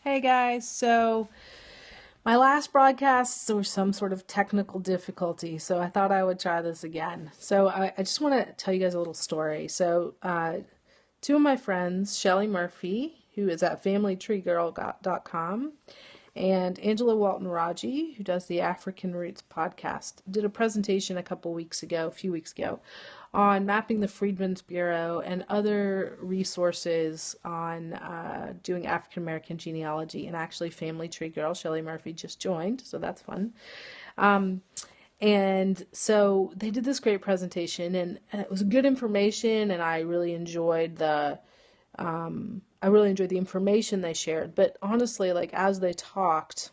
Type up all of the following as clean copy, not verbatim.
Hey guys, so my last broadcast, there was some sort of technical difficulty, so I thought I would try this again. So I just want to tell you guys a little story. Two of my friends, Shelly Murphy, who is at familytreegirl.com, and Angela Walton Raji, who does the African Roots podcast, did a presentation a few weeks ago, on mapping the Freedmen's Bureau and other resources on doing African American genealogy. And actually, Family Tree Girl, Shelly Murphy, just joined, so that's fun. And so they did this great presentation, and it was good information, and I really enjoyed the information they shared. But honestly, like as they talked,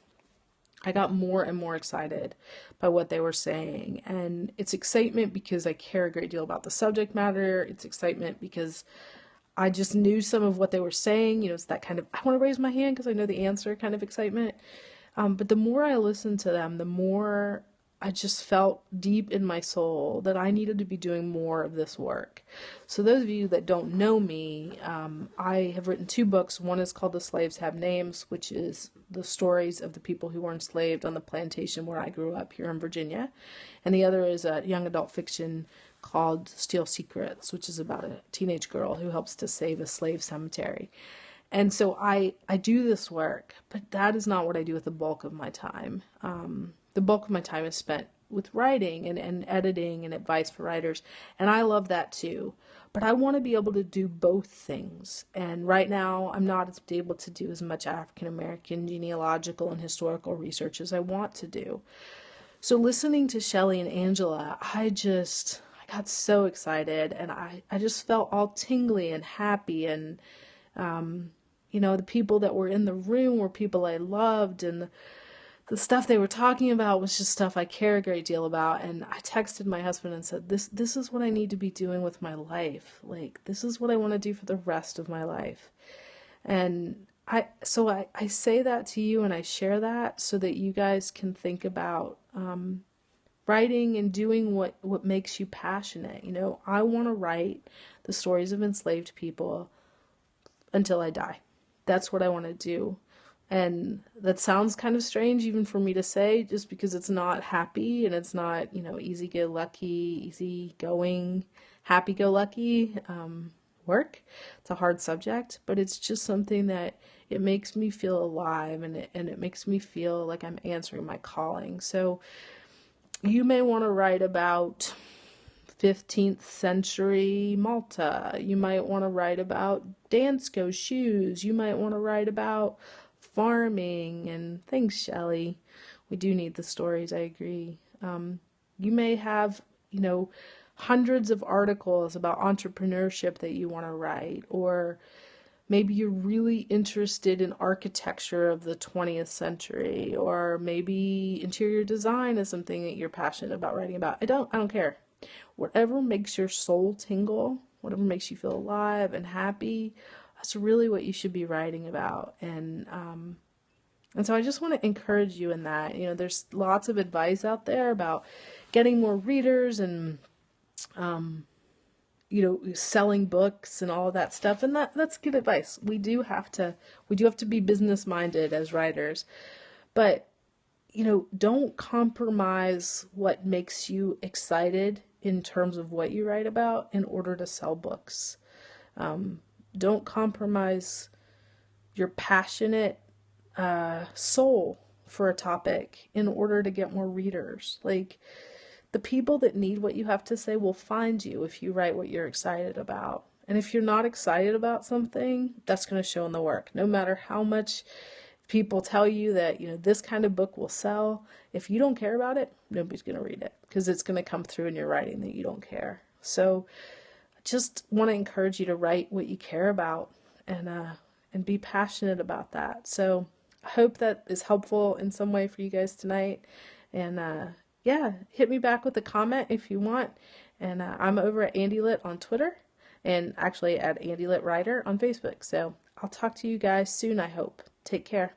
I got more and more excited by what they were saying. And it's excitement because I care a great deal about the subject matter. It's excitement because I just knew some of what they were saying. It's that kind of, I want to raise my hand because I know the answer kind of excitement. But the more I listened to them, the more I just felt deep in my soul that I needed to be doing more of this work. So those of you that don't know me, I have written two books. One is called The Slaves Have Names, which is the stories of the people who were enslaved on the plantation where I grew up here in Virginia. And the other is a young adult fiction called Steel Secrets, which is about a teenage girl who helps to save a slave cemetery. And so I do this work, but that is not what I do with the bulk of my time. The bulk of my time is spent with writing and editing and advice for writers, and I love that too. But I want to be able to do both things. And right now, I'm not able to do as much African American genealogical and historical research as I want to do. So listening to Shelley and Angela, I got so excited, and I just felt all tingly and happy. And the people that were in the room were people I loved, and the stuff they were talking about was just stuff I care a great deal about. And I texted my husband and said, this is what I need to be doing with my life. Like, this is what I want to do for the rest of my life. And I say that to you, and I share that so that you guys can think about writing and doing what makes you passionate. I want to write the stories of enslaved people until I die. That's what I want to do. And that sounds kind of strange even for me to say, just because it's not happy and it's not, easy-going, happy-go-lucky work. It's a hard subject, but it's just something that it makes me feel alive, and it makes me feel like I'm answering my calling. So you may want to write about 15th century Malta. You might want to write about Dansko shoes. You might want to write about farming and things, Shelley. We do need the stories, I agree. You may have, hundreds of articles about entrepreneurship that you want to write, or maybe you're really interested in architecture of the 20th century, or maybe interior design is something that you're passionate about writing about. I don't care. Whatever makes your soul tingle, whatever makes you feel alive and happy, that's really what you should be writing about. And so I just want to encourage you in that. There's lots of advice out there about getting more readers and selling books and all of that stuff, and that's good advice. We do have to be business minded as writers, but don't compromise what makes you excited in terms of what you write about in order to sell books. Don't compromise your passionate soul for a topic in order to get more readers. Like, the people that need what you have to say will find you if you write what you're excited about. And if you're not excited about something, that's going to show in the work. No matter how much people tell you that, this kind of book will sell, if you don't care about it, nobody's going to read it, because it's going to come through in your writing that you don't care. So I just want to encourage you to write what you care about and be passionate about that. So I hope that is helpful in some way for you guys tonight. And hit me back with a comment if you want. And I'm over at AndyLit on Twitter, and actually at AndyLit Writer on Facebook. So I'll talk to you guys soon, I hope. Take care.